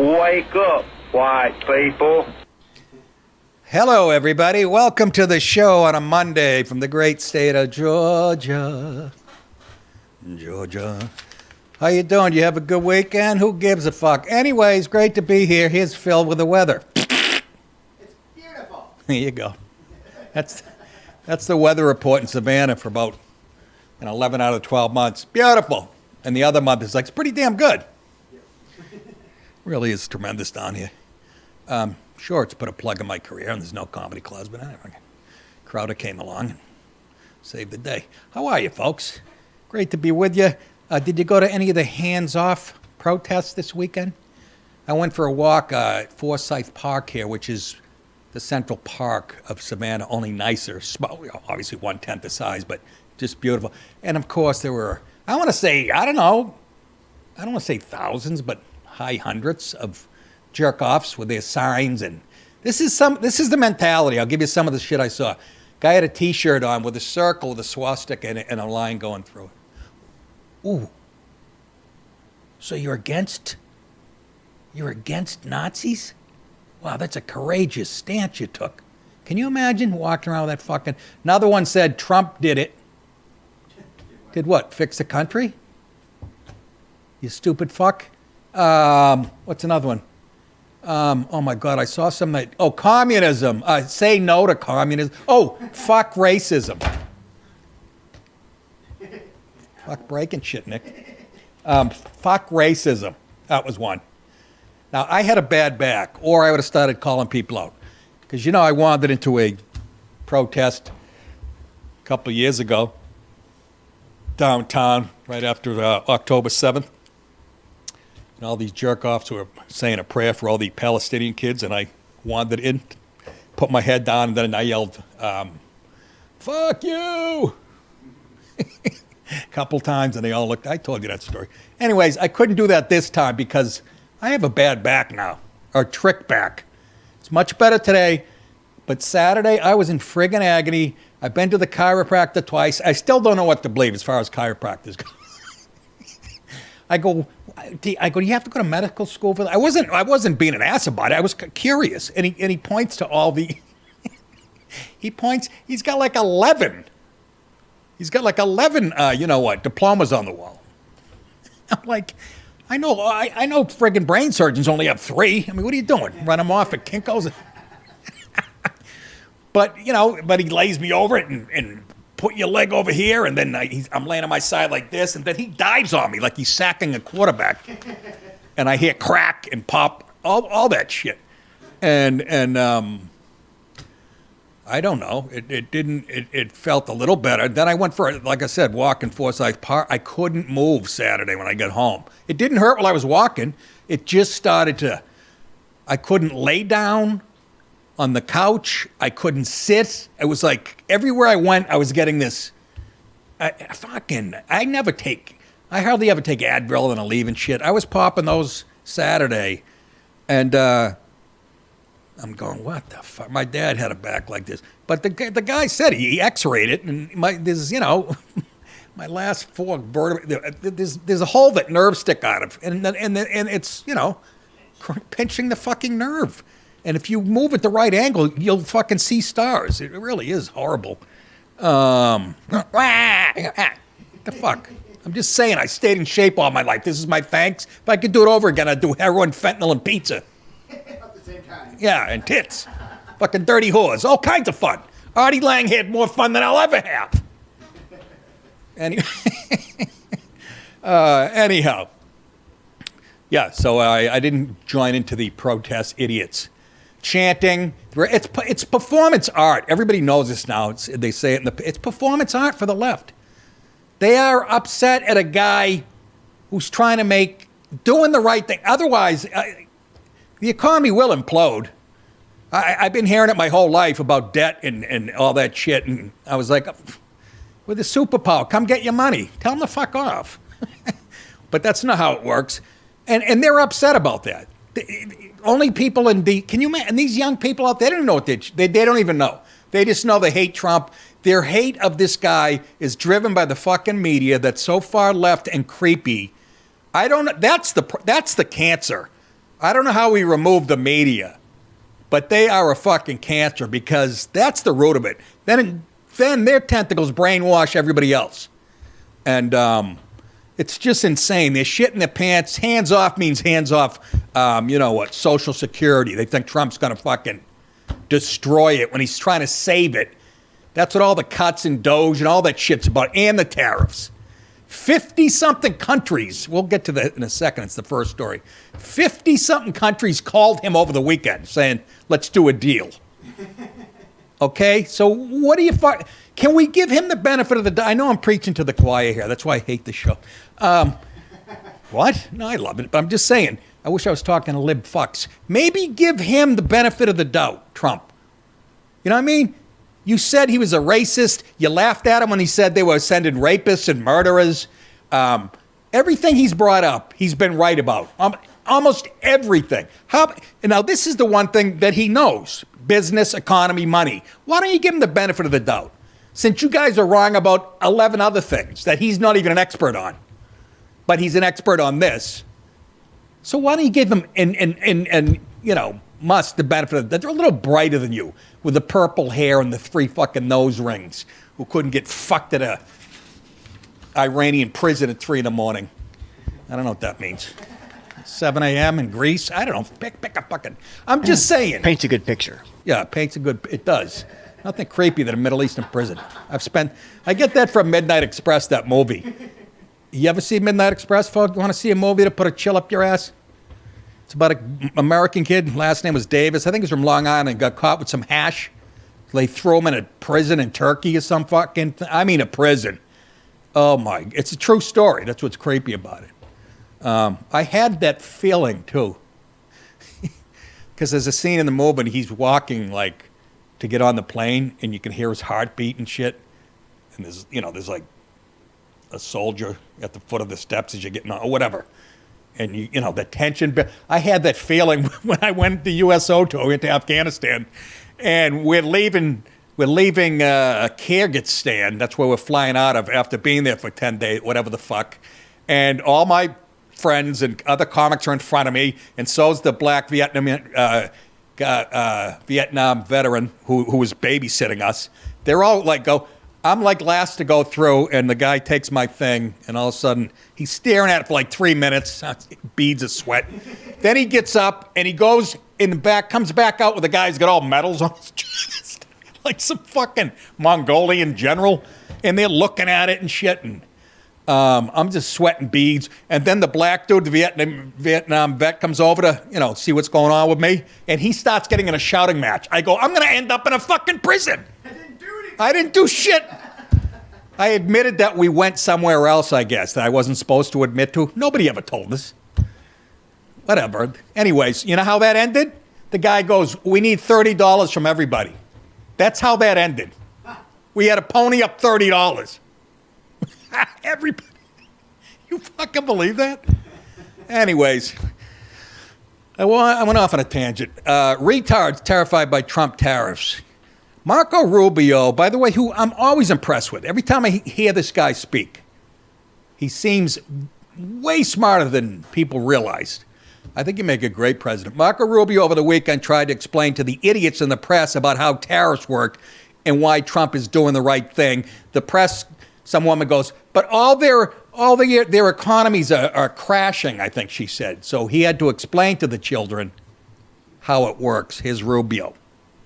Wake up, white people. Hello, everybody. Welcome to the show on a Monday from the great state of Georgia. Georgia. How you doing? You have a good weekend? Who gives a fuck? Anyways, great to be here. Here's Phil with the weather. It's beautiful. There you go. That's the weather report in Savannah for about 11 out of 12 months. Beautiful. And the other month is like, it's pretty damn good. Really is tremendous down here. Sure, it's put a plug in my career, and there's no comedy clubs, but anyway, Crowder came along and saved the day. How are you, folks? Great to be with you. Did you go to any of the hands-off protests this weekend? I went for a walk at Forsyth Park here, which is the central park of Savannah, only nicer. Obviously 1/10 the size, but just beautiful. And, of course, there were, I don't want to say thousands, but high hundreds of jerk-offs with their signs. And this is the mentality. I'll give you some of the shit I saw. Guy had a T-shirt on with a circle with a swastika and a line going through it. Ooh. So you're against Nazis? Wow, that's a courageous stance you took. Can you imagine walking around with that fucking... Another one said Trump did it. Did what? Fix the country? You stupid fuck. What's another one? Oh my God, I saw something. Communism. Say no to communism. Oh, fuck racism. Fuck breaking shit, Nick. Fuck racism. That was one. Now, I had a bad back, or I would have started calling people out. Because, I wandered into a protest a couple of years ago, downtown, right after October 7th. And all these jerk-offs were saying a prayer for all the Palestinian kids, and I wandered in, put my head down, and then I yelled, fuck you! A couple times, and they all looked. I told you that story. Anyways, I couldn't do that this time because I have a bad back now, or trick back. It's much better today, but Saturday I was in friggin' agony. I've been to the chiropractor twice. I still don't know what to believe as far as chiropractors go. I go, do you have to go to medical school for that? I wasn't being an ass about it. I was curious, and he points to all the. He's got like 11. He's got like 11, diplomas on the wall. I'm like, I know friggin' brain surgeons only have 3. I mean, what are you doing? Run them off at Kinko's? But he lays me over it and put your leg over here, and then I'm laying on my side like this, and then he dives on me like he's sacking a quarterback. And I hear crack and pop, all that shit. And I don't know. It felt a little better. Then I went for, like I said, walk in Forsyth Park. I couldn't move Saturday when I got home. It didn't hurt while I was walking. It just started to, I couldn't lay down on the couch. I couldn't sit. It was like everywhere I went, I was getting this, I hardly ever take Advil and Aleve and shit. I was popping those Saturday, and I'm going, what the fuck? My dad had a back like this. But the guy said he x-rayed it, and my last 4 vertebrae, there's a hole that nerves stick out of, and it's, pinching the fucking nerve. And if you move at the right angle, you'll fucking see stars. It really is horrible. The fuck? I'm just saying, I stayed in shape all my life. This is my thanks. If I could do it over again, I'd do heroin, fentanyl, and pizza. At the same time. Yeah, and tits. Fucking dirty whores. All kinds of fun. Artie Lang had more fun than I'll ever have. Anyhow. Yeah, so I didn't join into the protest idiots. Chanting. It's performance art. Everybody knows this now. They say it it's performance art for the left. They are upset at a guy who's trying to doing the right thing. Otherwise, the economy will implode. I've been hearing it my whole life about debt and all that shit. And I was like, with a superpower, come get your money. Tell them to fuck off. But that's not how it works. And they're upset about that. Only people and these young people out there, they don't know what they don't even know. They just know they hate Trump. Their hate of this guy is driven by the fucking media that's so far left and creepy. I don't know. That's the cancer. I don't know how we remove the media, but they are a fucking cancer because that's the root of it. Then their tentacles brainwash everybody else. And it's just insane. They're shitting their pants. Hands off means hands off, Social Security. They think Trump's going to fucking destroy it when he's trying to save it. That's what all the cuts and Doge and all that shit's about, and the tariffs. 50-something countries, we'll get to that in a second, it's the first story. 50-something countries called him over the weekend saying, let's do a deal. Okay, so what do you can we give him the benefit of the doubt? I know I'm preaching to the choir here, that's why I hate the show. What? No, I love it, but I'm just saying, I wish I was talking to lib fucks. Maybe give him the benefit of the doubt, Trump. You know what I mean? You said he was a racist. You laughed at him when he said they were sending rapists and murderers. Everything he's brought up, he's been right about. Almost everything. Now, this is the one thing that he knows. Business, economy, money. Why don't you give him the benefit of the doubt? Since you guys are wrong about 11 other things that he's not even an expert on. But he's an expert on this. So why don't you give him, Musk the benefit of that? They're a little brighter than you with the purple hair and the 3 fucking nose rings who couldn't get fucked at a Iranian prison at 3 in the morning. I don't know what that means. 7 a.m. in Greece? I don't know. Pick a fucking... I'm just saying. Paints a good picture. Yeah, it does. Nothing creepy than a Middle Eastern prison. I get that from Midnight Express, that movie. You ever see Midnight Express, folks? You want to see a movie to put a chill up your ass? It's about an American kid. Last name was Davis. I think he's from Long Island and got caught with some hash. They threw him in a prison in Turkey or some fucking... a prison. Oh, my... It's a true story. That's what's creepy about it. I had that feeling, too. Because there's a scene in the movie and he's walking, to get on the plane, and you can hear his heartbeat and shit. And there's like a soldier at the foot of the steps as you're getting on, or whatever. And the tension. I had that feeling when I went to USO into Afghanistan, and we're leaving a Kyrgyzstan. That's where we're flying out of after being there for 10 days, whatever the fuck. And all my friends and other comics are in front of me, and so's the black Vietnam veteran who was babysitting us. They're all I'm last to go through, and the guy takes my thing, and all of a sudden, he's staring at it for 3 minutes, beads of sweat. Then he gets up, and he goes in the back, comes back out with the guy who's got all medals on his chest, like some fucking Mongolian general, and they're looking at it and shit, and I'm just sweating beads. And then the black dude, the Vietnam vet, comes over to, see what's going on with me, and he starts getting in a shouting match. I go, I'm going to end up in a fucking prison. I didn't do shit. I admitted that we went somewhere else, I guess, that I wasn't supposed to admit to. Nobody ever told us. Whatever. Anyways, you know how that ended? The guy goes, we need $30 from everybody. That's how that ended. We had to pony up $30. Everybody. You fucking believe that? Anyways, I went off on a tangent. Retards terrified by Trump tariffs. Marco Rubio, by the way, who I'm always impressed with. Every time I hear this guy speak, he seems way smarter than people realized. I think he'd make a great president. Marco Rubio over the weekend tried to explain to the idiots in the press about how tariffs work and why Trump is doing the right thing. The press, some woman goes, but all their economies are crashing, I think she said. So he had to explain to the children how it works. Here's Rubio.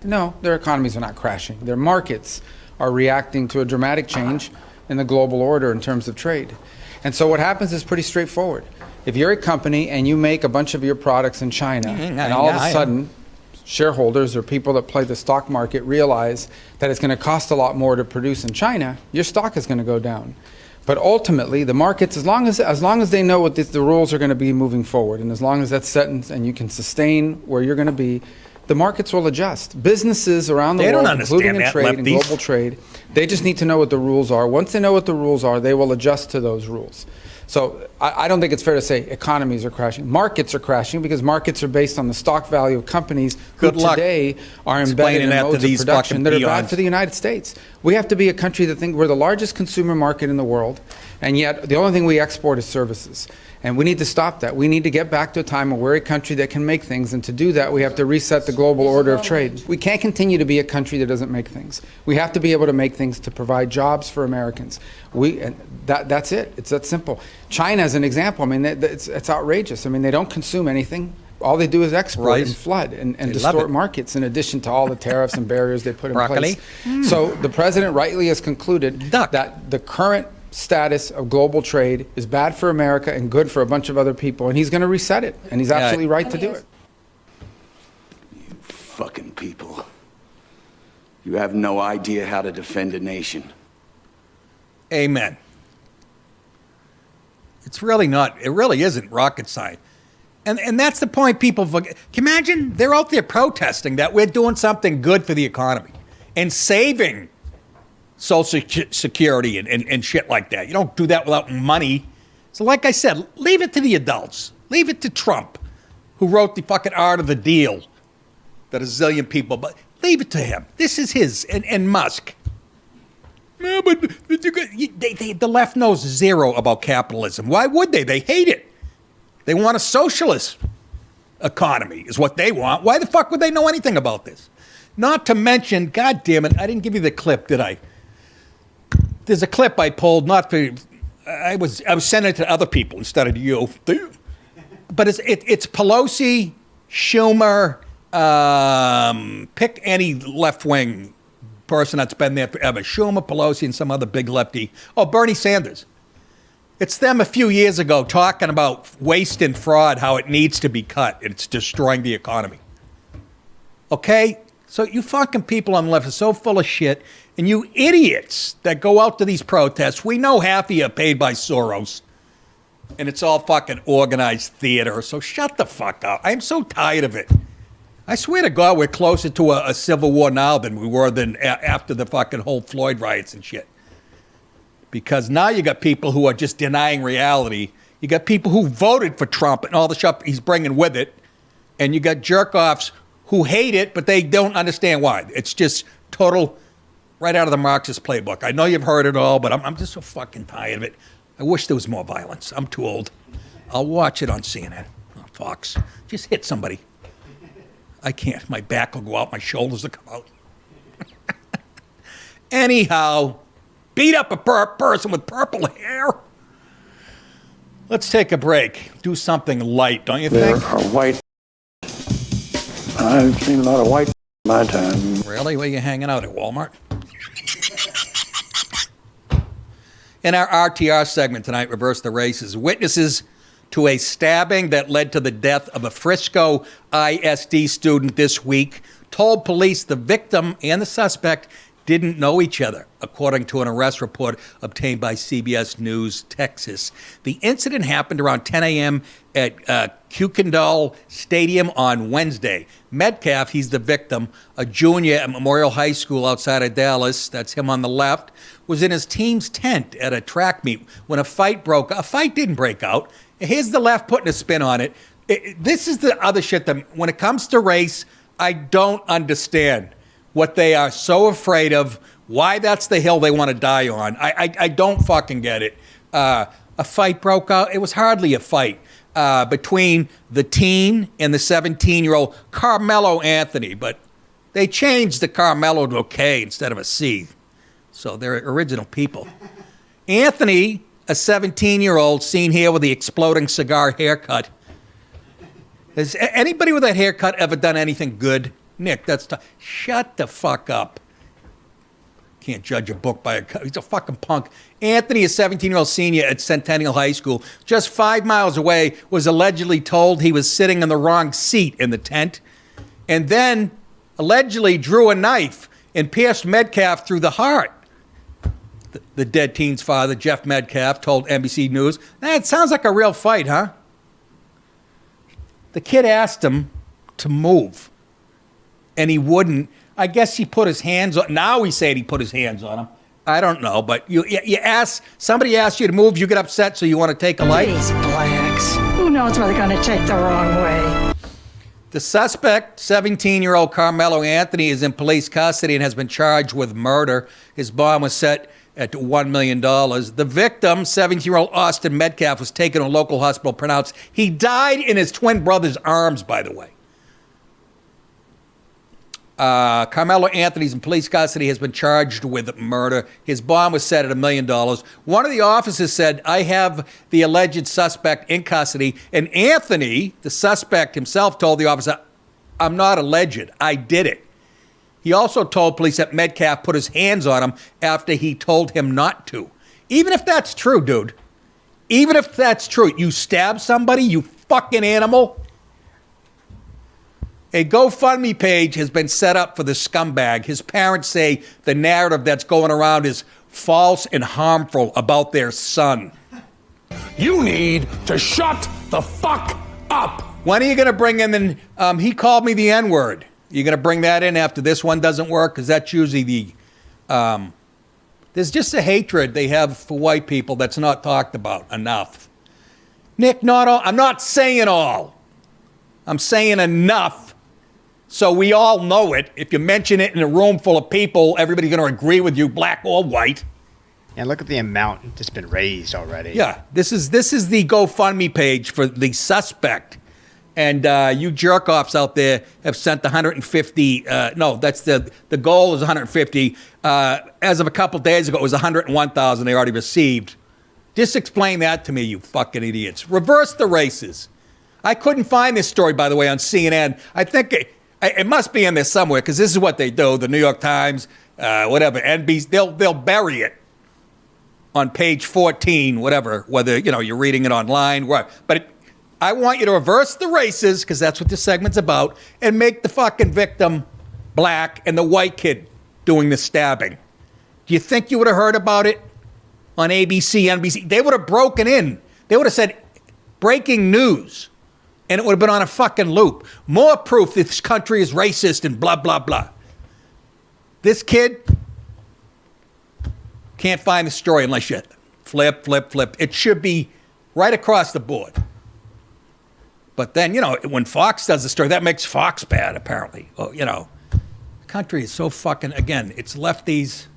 No, their economies are not crashing. Their markets are reacting to a dramatic change in the global order in terms of trade. And so what happens is pretty straightforward. If you're a company and you make a bunch of your products in China, and all of a sudden shareholders or people that play the stock market realize that it's going to cost a lot more to produce in China, your stock is going to go down. But ultimately, the markets, as long as they know what the rules are going to be moving forward, and as long as that's set and you can sustain where you're going to be, the markets will adjust. Businesses around the world, including in trade and global trade, They just need to know what the rules are. Once they know what the rules are, they will adjust to those rules. So I don't think it's fair to say economies are crashing. Markets are crashing because markets are based on the stock value of companies who today are embedded in modes of production that are bad for the United States. We have to be a country that thinks we're the largest consumer market in the world, and yet the only thing we export is services. And we need to stop that. We need to get back to a time where we're a country that can make things, and to do that, we have to reset the global order of trade. We can't continue to be a country that doesn't make things. We have to be able to make things to provide jobs for Americans. That's it. It's that simple. China, as an example, I mean, it's outrageous. I mean, they don't consume anything. All they do is export and flood and distort markets, in addition to all the tariffs and barriers they put in place. So the president rightly has concluded that the current status of global trade is bad for America and good for a bunch of other people, and he's going to reset it, and he's absolutely right to do it. You fucking people. You have no idea how to defend a nation. Amen. It's really not, it really isn't rocket science. And that's the point people forget. Can you imagine they're out there protesting that we're doing something good for the economy and saving Social Security and shit like that. You don't do that without money. So like I said, leave it to the adults. Leave it to Trump, who wrote the fucking art of the deal that a zillion people, but leave it to him. This is his, and Musk. No, but the left knows zero about capitalism. Why would they? They hate it. They want a socialist economy is what they want. Why the fuck would they know anything about this? Not to mention, God damn it, I didn't give you the clip, did I? There's a clip I pulled, not for, I was sending it to other people instead of you. But it's Pelosi, Schumer, pick any left-wing person that's been there forever. Schumer, Pelosi, and some other big lefty. Oh, Bernie Sanders. It's them a few years ago talking about waste and fraud, how it needs to be cut. It's destroying the economy. Okay? So you fucking people on the left are so full of shit. And you idiots that go out to these protests, we know half of you are paid by Soros. And it's all fucking organized theater. So shut the fuck up. I'm so tired of it. I swear to God, we're closer to a civil war now than we were after the fucking whole Floyd riots and shit. Because now you got people who are just denying reality. You got people who voted for Trump and all the stuff he's bringing with it. And you got jerk-offs who hate it, but they don't understand why. It's just total, right out of the Marxist playbook. I know you've heard it all, but I'm just so fucking tired of it. I wish there was more violence. I'm too old. I'll watch it on CNN, on Fox. Just hit somebody. I can't. My back will go out. My shoulders will come out. Anyhow, beat up a person with purple hair. Let's take a break. Do something light, don't you think? There are white. I've seen a lot of white in my time. Really? Where you hanging out, at Walmart? In our RTR segment tonight, Reverse the Races, witnesses to a stabbing that led to the death of a Frisco ISD student this week told police the victim and the suspect didn't know each other, according to an arrest report obtained by CBS News Texas. The incident happened around 10 a.m. at Kuykendall Stadium on Wednesday. Metcalf, he's the victim, a junior at Memorial High School outside of Dallas, that's him on the left, was in his team's tent at a track meet when a fight broke out. A fight didn't break out. Here's the left putting a spin on it. This is the other shit that, when it comes to race, I don't understand what they are so afraid of, why that's the hill they want to die on. I don't fucking get it. A fight broke out. It was hardly a fight between the teen and the 17-year-old Carmelo Anthony, but they changed the Carmelo to a K instead of a C. So they're original people. Anthony, a 17-year-old, seen here with the exploding cigar haircut. Has anybody with that haircut ever done anything good? Nick, that's shut the fuck up. Can't judge a book by he's a fucking punk. Anthony, a 17-year-old senior at Centennial High School, just 5 miles away, was allegedly told he was sitting in the wrong seat in the tent, and then allegedly drew a knife and pierced Metcalf through the heart. The dead teen's father, Jeff Metcalf, told NBC News, it sounds like a real fight, huh? The kid asked him to move, and he wouldn't. I guess he put his hands on. Now he's saying he put his hands on him. I don't know, but you ask, somebody asks you to move, you get upset, so you want to take a life? These blacks. Who knows what they're going to take the wrong way? The suspect, 17-year-old Carmelo Anthony, is in police custody and has been charged with murder. His bond was set at $1 million. The victim, 17-year-old Austin Metcalf, was taken to a local hospital, pronounced. He died in his twin brother's arms, by the way. Carmelo Anthony's in police custody, has been charged with murder. His bond was set at $1 million. One of the officers said, I have the alleged suspect in custody. And Anthony, the suspect himself, told the officer, I'm not alleged. I did it. He also told police that Metcalf put his hands on him after he told him not to. Even if that's true, dude. Even if that's true, you stab somebody, you fucking animal. A GoFundMe page has been set up for the scumbag. His parents say the narrative that's going around is false and harmful about their son. You need to shut the fuck up. When are you going to bring in he called me the N-word. You going to bring that in after this one doesn't work? Because that's usually the, there's just a hatred they have for white people that's not talked about enough. Nick, not all. I'm not saying all. I'm saying enough. So we all know it. If you mention it in a room full of people, everybody's going to agree with you, black or white. And look at the amount that's been raised already. Yeah, this is the GoFundMe page for the suspect. And you jerk-offs out there have sent 150. No, that's the goal is 150. As of a couple days ago, it was 101,000 they already received. Just explain that to me, you fucking idiots. Reverse the races. I couldn't find this story, by the way, on CNN. I think it must be in there somewhere, because this is what they do. The New York Times, whatever, NBC, they'll bury it on page 14, whatever, whether you're reading it online, but I want you to reverse the races, because that's what this segment's about, and make the fucking victim black and the white kid doing the stabbing. Do you think you would have heard about it on ABC, NBC? They would have broken in. They would have said, breaking news. And it would have been on a fucking loop. More proof this country is racist and blah, blah, blah. This kid can't find the story unless you flip. It should be right across the board. But then, when Fox does the story, that makes Fox bad, apparently. Well, the country is so fucking, again, it's lefties.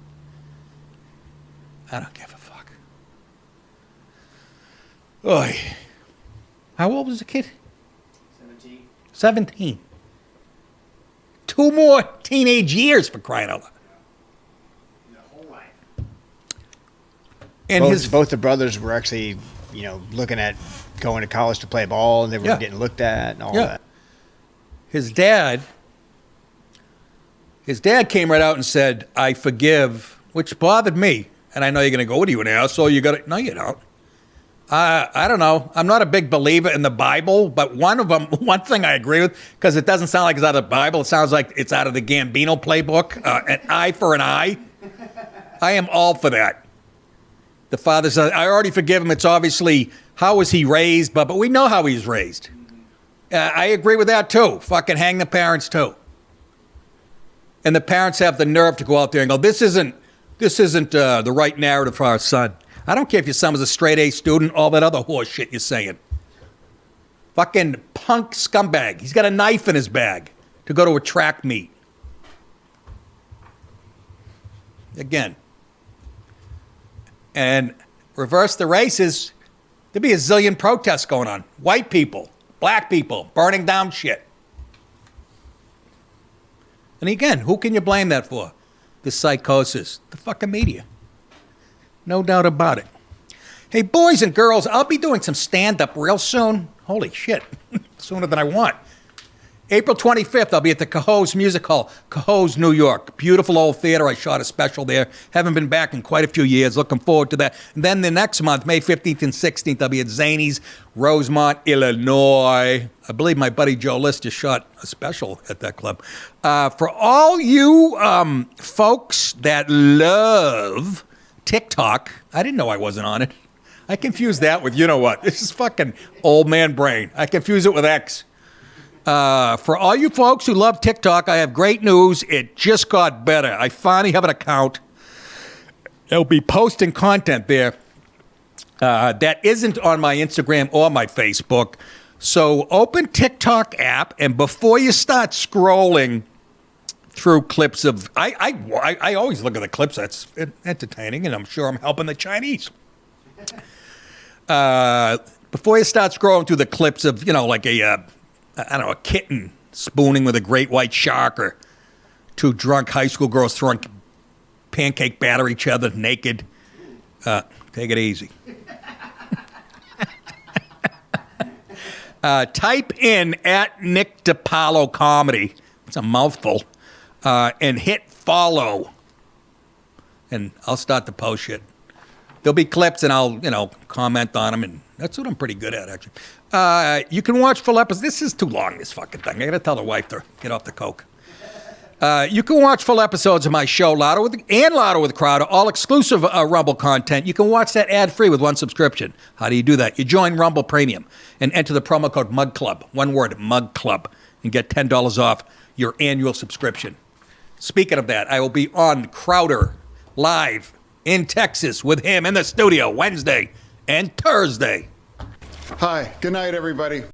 I don't give a fuck. Oy. How old was the kid? 17. 2 more teenage years, for crying out loud. The whole life. And both the brothers were actually, looking at going to college to play ball, and they were getting looked at and all that. His dad came right out and said, I forgive, which bothered me. And I know you're going to go, what are you, an asshole? No, you don't. I don't know. I'm not a big believer in the Bible, but one thing I agree with, because it doesn't sound like it's out of the Bible. It sounds like it's out of the Gambino playbook, an eye for an eye. I am all for that. The father says, I already forgive him. It's obviously, how was he raised? But we know how he's raised. I agree with that, too. Fucking hang the parents, too. And the parents have the nerve to go out there and go, this isn't the right narrative for our son. I don't care if your son was a straight-A student, all that other horse shit you're saying. Fucking punk scumbag. He's got a knife in his bag to go to a track meet. Again. And reverse the races, there'd be a zillion protests going on. White people, black people, burning down shit. And again, who can you blame that for? The psychosis. The fucking media. No doubt about it. Hey, boys and girls, I'll be doing some stand-up real soon. Holy shit. Sooner than I want. April 25th, I'll be at the Cohoes Music Hall, Cohoes, New York. Beautiful old theater. I shot a special there. Haven't been back in quite a few years. Looking forward to that. And then the next month, May 15th and 16th, I'll be at Zanies, Rosemont, Illinois. I believe my buddy Joe List just shot a special at that club. For all you folks that love TikTok, I didn't know I wasn't on it. I confused that with, you know what? This is fucking old man brain. I confuse it with X. For all you folks who love TikTok, I have great news. It just got better. I finally have an account. I'll be posting content there that isn't on my Instagram or my Facebook. So open TikTok app, and before you start scrolling through clips of, I always look at the clips. That's entertaining, and I'm sure I'm helping the Chinese. Before you start scrolling through the clips of, like a kitten spooning with a great white shark, or two drunk high school girls throwing pancake batter at each other naked, take it easy. Type in at Nick DiPaolo Comedy. It's a mouthful. And hit follow. And I'll start to post shit. There'll be clips, and I'll, comment on them, and that's what I'm pretty good at, actually. You can watch full episodes. This is too long, this fucking thing. I gotta tell the wife to get off the coke. You can watch full episodes of my show, Louder with Crowder, all exclusive Rumble content. You can watch that ad-free with one subscription. How do you do that? You join Rumble Premium and enter the promo code MUGCLUB, one word, MUGCLUB, and get $10 off your annual subscription. Speaking of that, I will be on Crowder live in Texas with him in the studio Wednesday and Thursday. Hi, good night, everybody.